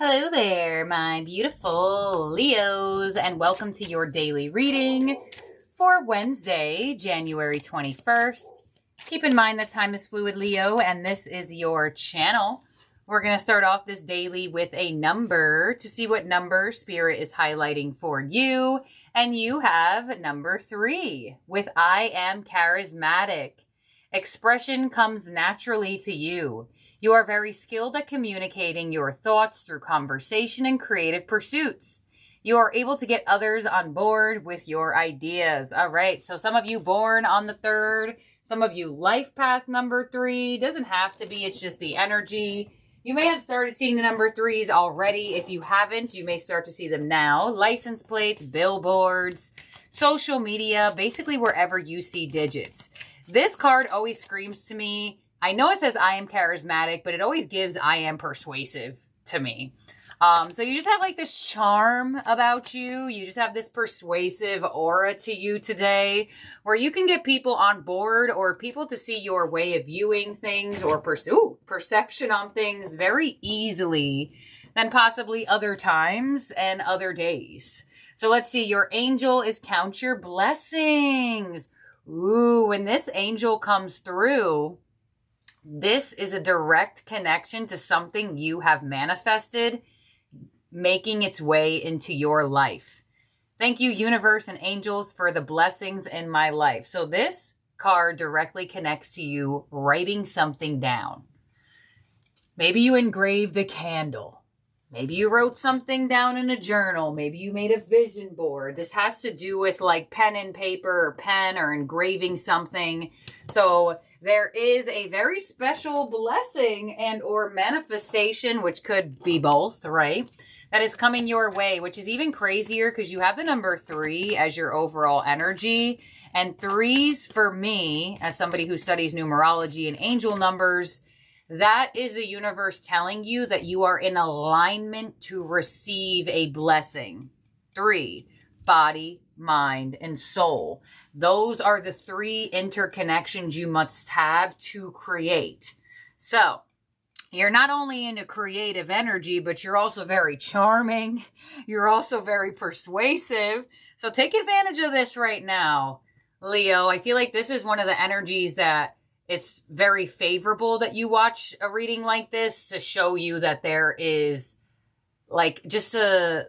Hello there, my beautiful Leos, and welcome to your daily reading for Wednesday, January 21st. Keep in mind that time is fluid, Leo, and this is your channel. We're going to start off this daily with a number to see what number Spirit is highlighting for you. And you have number 3 with I am charismatic. Expression comes naturally to you. You are very skilled at communicating your thoughts through conversation and creative pursuits. You are able to get others on board with your ideas. All right, so some of you born on the 3rd, some of you life path number 3. Doesn't have to be, it's just the energy. You may have started seeing the number 3s already. If you haven't, you may start to see them now. License plates, billboards, social media, basically wherever you see digits. This card always screams to me, I know it says I am charismatic, but it always gives I am persuasive to me. So you just have like this charm about you. You just have this persuasive aura to you today where you can get people on board or people to see your way of viewing things or perception on things very easily than possibly other times and other days. So let's see. Your angel is count your blessings. Ooh, when this angel comes through, this is a direct connection to something you have manifested, making its way into your life. Thank you, universe and angels, for the blessings in my life. So this card directly connects to you writing something down. Maybe you engraved a candle. Maybe you wrote something down in a journal. Maybe you made a vision board. This has to do with like pen and paper or pen or engraving something. So there is a very special blessing and or manifestation, which could be both, right? That is coming your way, which is even crazier because you have the number 3 as your overall energy. And 3s for me, as somebody who studies numerology and angel numbers, that is the universe telling you that you are in alignment to receive a blessing. 3, body, mind, and soul. Those are the 3 interconnections you must have to create. So you're not only into creative energy, but you're also very charming. You're also very persuasive. So take advantage of this right now, Leo. I feel like this is one of the energies that it's very favorable that you watch a reading like this to show you that there is like just a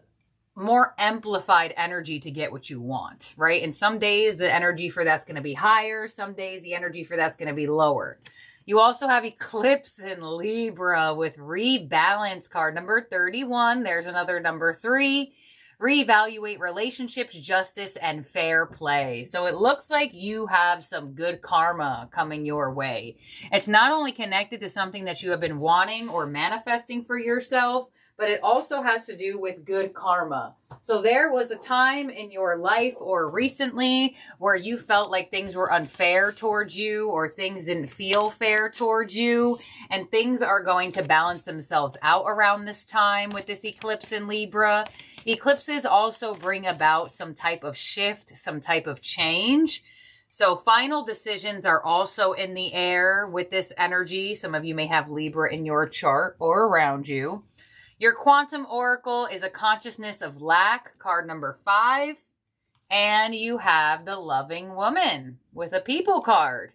more amplified energy to get what you want, right? And some days the energy for that's going to be higher. Some days the energy for that's going to be lower. You also have Eclipse in Libra with rebalance card number 31. There's another number 3. Reevaluate relationships, justice, and fair play. So it looks like you have some good karma coming your way. It's not only connected to something that you have been wanting or manifesting for yourself, but it also has to do with good karma. So there was a time in your life or recently where you felt like things were unfair towards you or things didn't feel fair towards you, and things are going to balance themselves out around this time with this eclipse in Libra. Eclipses also bring about some type of shift, some type of change. So final decisions are also in the air with this energy. Some of you may have Libra in your chart or around you. Your quantum oracle is a consciousness of lack, card number 5. And you have the loving woman with a people card,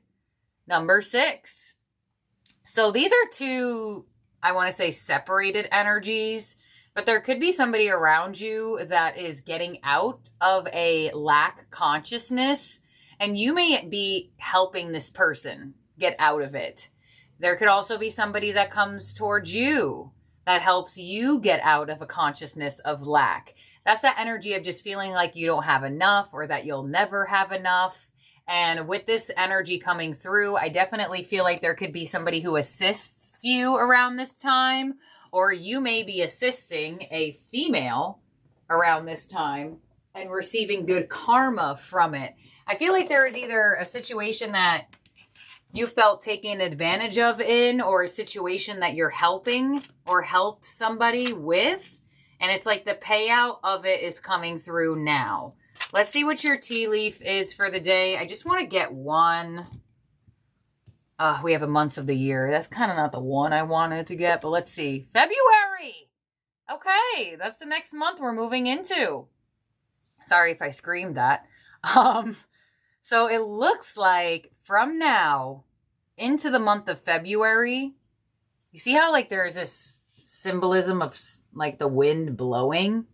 number 6. So these are 2, I want to say, separated energies. But there could be somebody around you that is getting out of a lack consciousness, and you may be helping this person get out of it. There could also be somebody that comes towards you that helps you get out of a consciousness of lack. That's that energy of just feeling like you don't have enough or that you'll never have enough. And with this energy coming through, I definitely feel like there could be somebody who assists you around this time, or you may be assisting a female around this time and receiving good karma from it. I feel like there is either a situation that you felt taken advantage of in, or a situation that you're helping or helped somebody with, and it's like the payout of it is coming through now. Let's see what your tea leaf is for the day. I just want to get one. We have a months of the year. That's kind of not the one I wanted to get, but let's see. February. Okay, that's the next month we're moving into. Sorry if I screamed that. So it looks like from now into the month of February, you see how like there's this symbolism of like the wind blowing?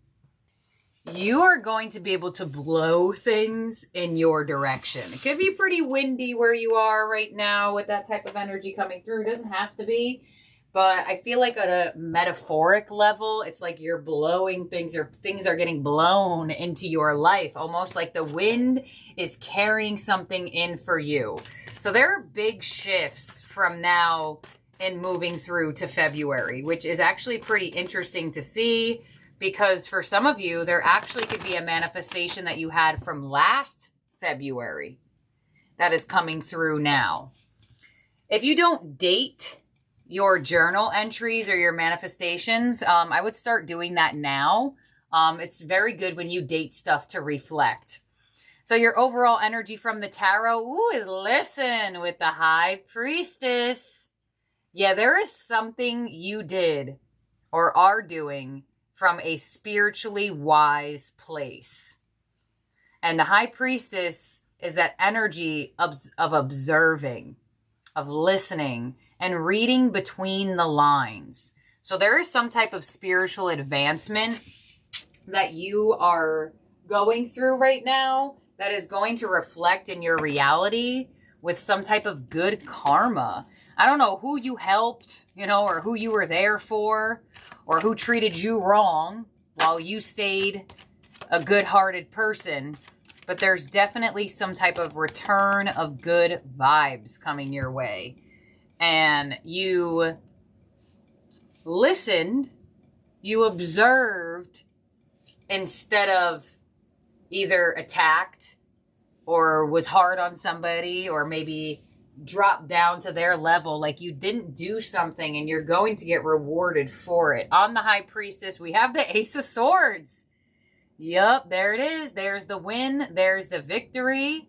You are going to be able to blow things in your direction. It could be pretty windy where you are right now with that type of energy coming through. It doesn't have to be, but I feel like at a metaphoric level, it's like you're blowing things, or things are getting blown into your life, almost like the wind is carrying something in for you. So there are big shifts from now and moving through to February, which is actually pretty interesting to see. Because for some of you, there actually could be a manifestation that you had from last February that is coming through now. If you don't date your journal entries or your manifestations, I would start doing that now. It's very good when you date stuff to reflect. So your overall energy from the tarot is listen with the High Priestess. Yeah, there is something you did or are doing from a spiritually wise place. And the High Priestess is that energy of observing, of listening, and reading between the lines. So there is some type of spiritual advancement that you are going through right now that is going to reflect in your reality with some type of good karma. I don't know who you helped, or who you were there for, or who treated you wrong while you stayed a good-hearted person. But there's definitely some type of return of good vibes coming your way. And you listened, you observed, instead of either attacked or was hard on somebody, or maybe drop down to their level, like you didn't do something and you're going to get rewarded for it. On the High Priestess, we have the Ace of Swords. Yup, there it is. There's the win. There's the victory.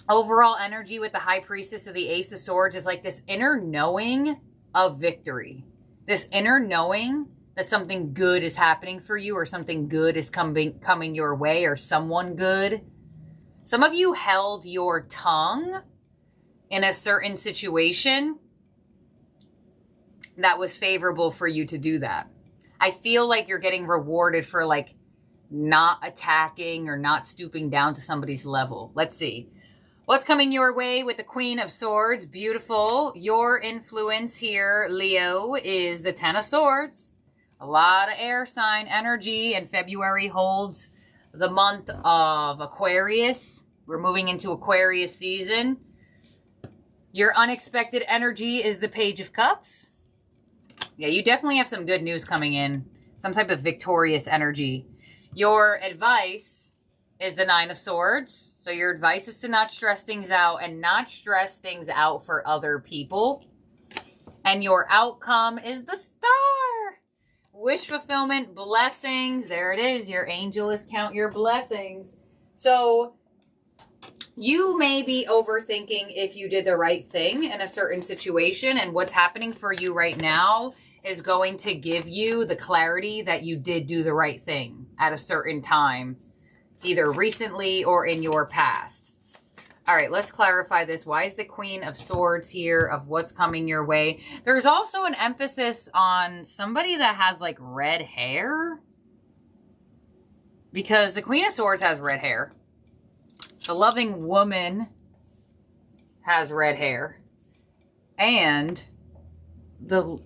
Overall energy with the High Priestess of the Ace of Swords is like this inner knowing of victory. This inner knowing that something good is happening for you, or something good is coming your way, or someone good. Some of you held your tongue in a certain situation that was favorable for you to do that. I feel like you're getting rewarded for like not attacking or not stooping down to somebody's level. Let's see. What's coming your way with the Queen of Swords? Beautiful. Your influence here, Leo, is the Ten of Swords. A lot of air sign energy, and February holds the month of Aquarius. We're moving into Aquarius season. Your unexpected energy is the Page of Cups. Yeah, you definitely have some good news coming in. Some type of victorious energy. Your advice is the Nine of Swords. So your advice is to not stress things out, and not stress things out for other people. And your outcome is the Star. Wish fulfillment, blessings. There it is. Your angel is count your blessings. So you may be overthinking if you did the right thing in a certain situation, and what's happening for you right now is going to give you the clarity that you did do the right thing at a certain time, either recently or in your past. All right, let's clarify this. Why is the Queen of Swords here of what's coming your way? There's also an emphasis on somebody that has like red hair, because the Queen of Swords has red hair. The loving woman has red hair. And the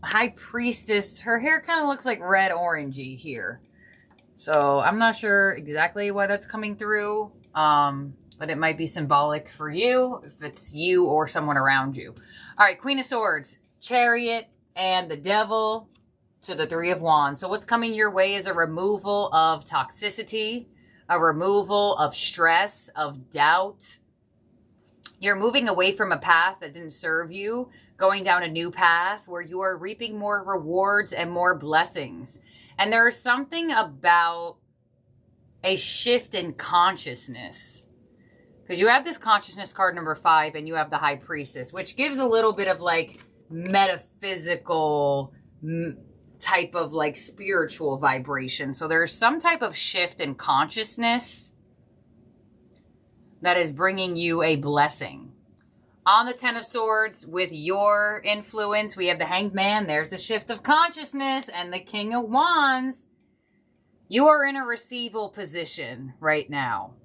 High Priestess, her hair kind of looks like red orangey here. So I'm not sure exactly why that's coming through. But it might be symbolic for you if it's you or someone around you. All right, Queen of Swords, Chariot, and the Devil to the Three of Wands. So what's coming your way is a removal of toxicity, a removal of stress, of doubt. You're moving away from a path that didn't serve you, going down a new path where you are reaping more rewards and more blessings. And there is something about a shift in consciousness. Because you have this consciousness card number 5, and you have the High Priestess, which gives a little bit of like metaphysical type of like spiritual vibration. So there's some type of shift in consciousness that is bringing you a blessing. On the Ten of Swords, with your influence, we have the Hanged Man. There's a shift of consciousness, and the King of Wands. You are in a receival position right now.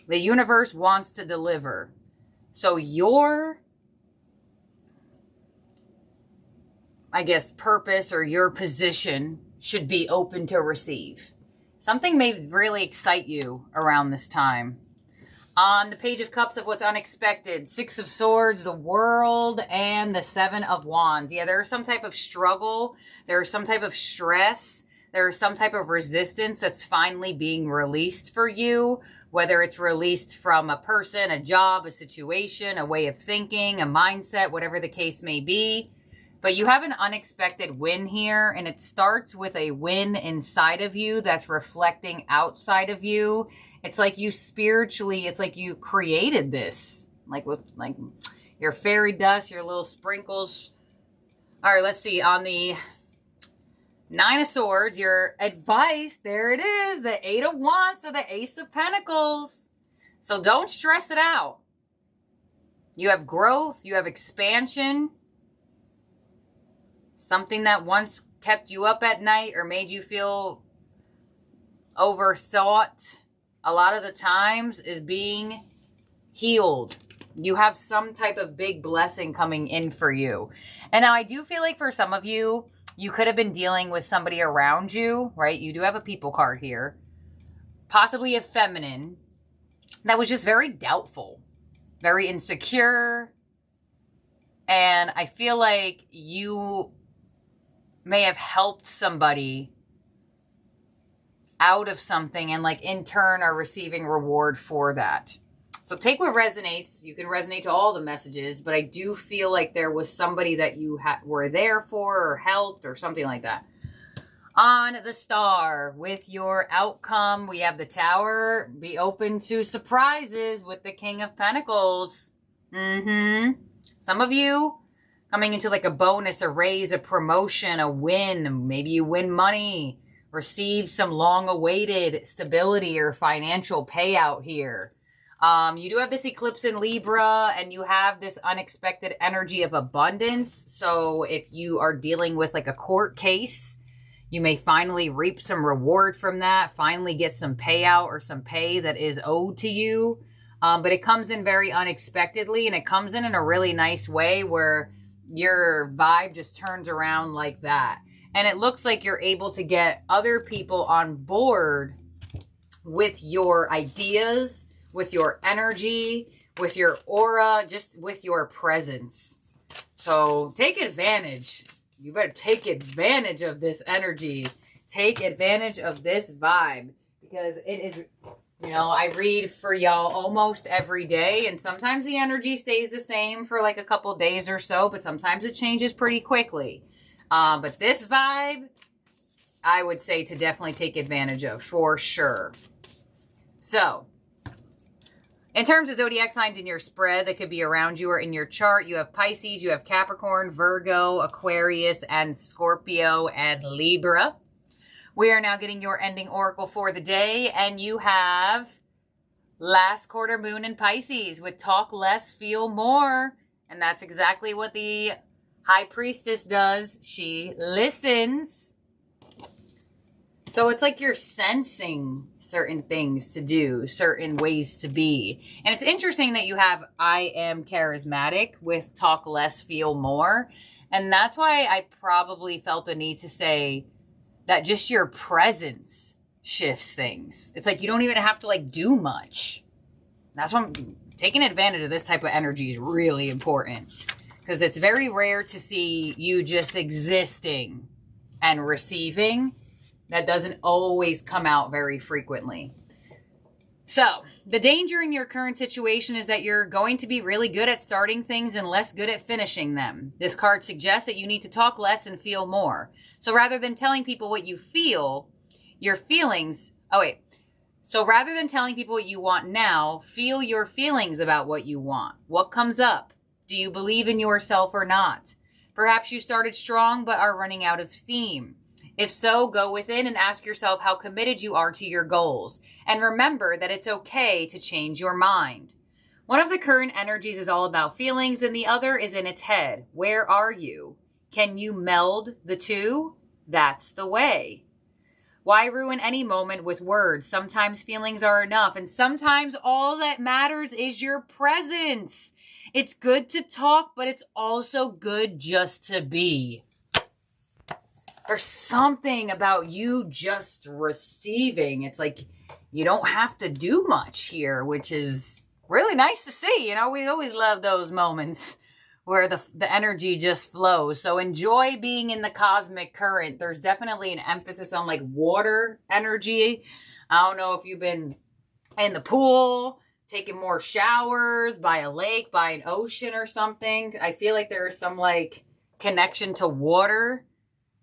The universe wants to deliver. So your, I guess, purpose or your position should be open to receive. Something may really excite you around this time. On the Page of Cups of what's unexpected, Six of Swords, the World, and the Seven of Wands. Yeah, there is some type of struggle. There is some type of stress. There is some type of resistance that's finally being released for you, whether it's released from a person, a job, a situation, a way of thinking, a mindset, whatever the case may be. But you have an unexpected win here, and it starts with a win inside of you that's reflecting outside of you. It's like you spiritually, it's like you created this, like with like your fairy dust, your little sprinkles. All right, let's see. On the Nine of Swords, your advice, there it is, the Eight of Wands to the Ace of Pentacles. So don't stress it out. You have growth, you have expansion. Something that once kept you up at night or made you feel overthought, a lot of the times is being healed. You have some type of big blessing coming in for you. And now I do feel like for some of you, you could have been dealing with somebody around you, right? You do have a people card here. Possibly a feminine that was just very doubtful, very insecure. And I feel like you may have helped somebody out of something and like in turn are receiving reward for that. So take what resonates. You can resonate to all the messages, but I do feel like there was somebody that you were there for or helped or something like that. On the Star, with your outcome, we have the Tower. Be open to surprises with the King of Pentacles. Some of you coming into like a bonus, a raise, a promotion, a win. Maybe you win money. Receive some long-awaited stability or financial payout here. You do have this eclipse in Libra, and you have this unexpected energy of abundance. So if you are dealing with like a court case, you may finally reap some reward from that, finally get some payout or some pay that is owed to you. But it comes in very unexpectedly, and it comes in a really nice way where your vibe just turns around like that. And it looks like you're able to get other people on board with your ideas, with your energy, with your aura, just with your presence. So take advantage. You better take advantage of this energy. Take advantage of this vibe, because it is, you know, I read for y'all almost every day, and sometimes the energy stays the same for like a couple days or so, but sometimes it changes pretty quickly. But this vibe, I would say to definitely take advantage of for sure. So, in terms of zodiac signs in your spread that could be around you or in your chart, you have Pisces, you have Capricorn, Virgo, Aquarius, and Scorpio, and Libra. We are now getting your ending oracle for the day, and you have last quarter moon in Pisces with talk less, feel more. And that's exactly what the High Priestess does. She listens. So it's like you're sensing certain things to do, certain ways to be. And it's interesting that you have I am charismatic with talk less, feel more. And that's why I probably felt the need to say that just your presence shifts things. It's like you don't even have to like do much. That's why taking advantage of this type of energy is really important. Because it's very rare to see you just existing and receiving. That doesn't always come out very frequently. So, the danger in your current situation is that you're going to be really good at starting things and less good at finishing them. This card suggests that you need to talk less and feel more. So rather than telling people what you feel, your feelings... So rather than telling people what you want now, feel your feelings about what you want. What comes up? Do you believe in yourself or not? Perhaps you started strong but are running out of steam. If so, go within and ask yourself how committed you are to your goals. And remember that it's okay to change your mind. One of the current energies is all about feelings and the other is in its head. Where are you? Can you meld the two? That's the way. Why ruin any moment with words? Sometimes feelings are enough, and sometimes all that matters is your presence. It's good to talk, but it's also good just to be. There's something about you just receiving. It's like you don't have to do much here, which is really nice to see. You know, we always love those moments where the energy just flows. So enjoy being in the cosmic current. There's definitely an emphasis on like water energy. I don't know if you've been in the pool, taking more showers by a lake, by an ocean or something. I feel like there is some like connection to water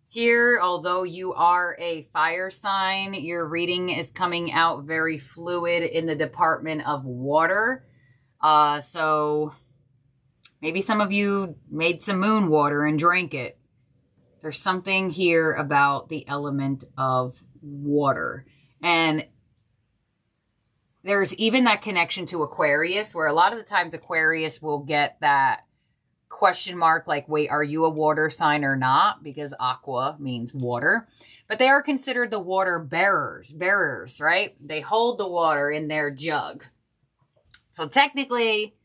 here. Although you are a fire sign, your reading is coming out very fluid in the department of water. So maybe some of you made some moon water and drank it. There's something here about the element of water. And there's even that connection to Aquarius, where a lot of the times Aquarius will get that question mark, like, wait, are you a water sign or not? Because aqua means water. But they are considered the water bearers, right? They hold the water in their jug. So technically,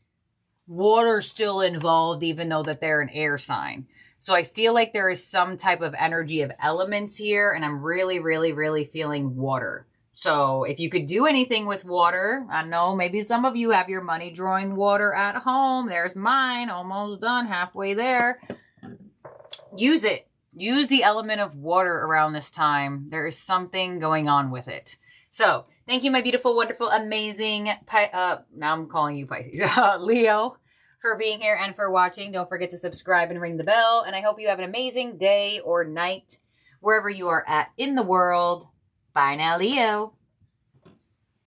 water's still involved, even though that they're an air sign. So I feel like there is some type of energy of elements here, and I'm really, really, really feeling water. So if you could do anything with water, I know maybe some of you have your money drawing water at home. There's mine, almost done, halfway there. Use it. Use the element of water around this time. There is something going on with it. So thank you, my beautiful, wonderful, amazing, now I'm calling you Pisces, Leo, for being here and for watching. Don't forget to subscribe and ring the bell. And I hope you have an amazing day or night, wherever you are at in the world. Bye now, Leo.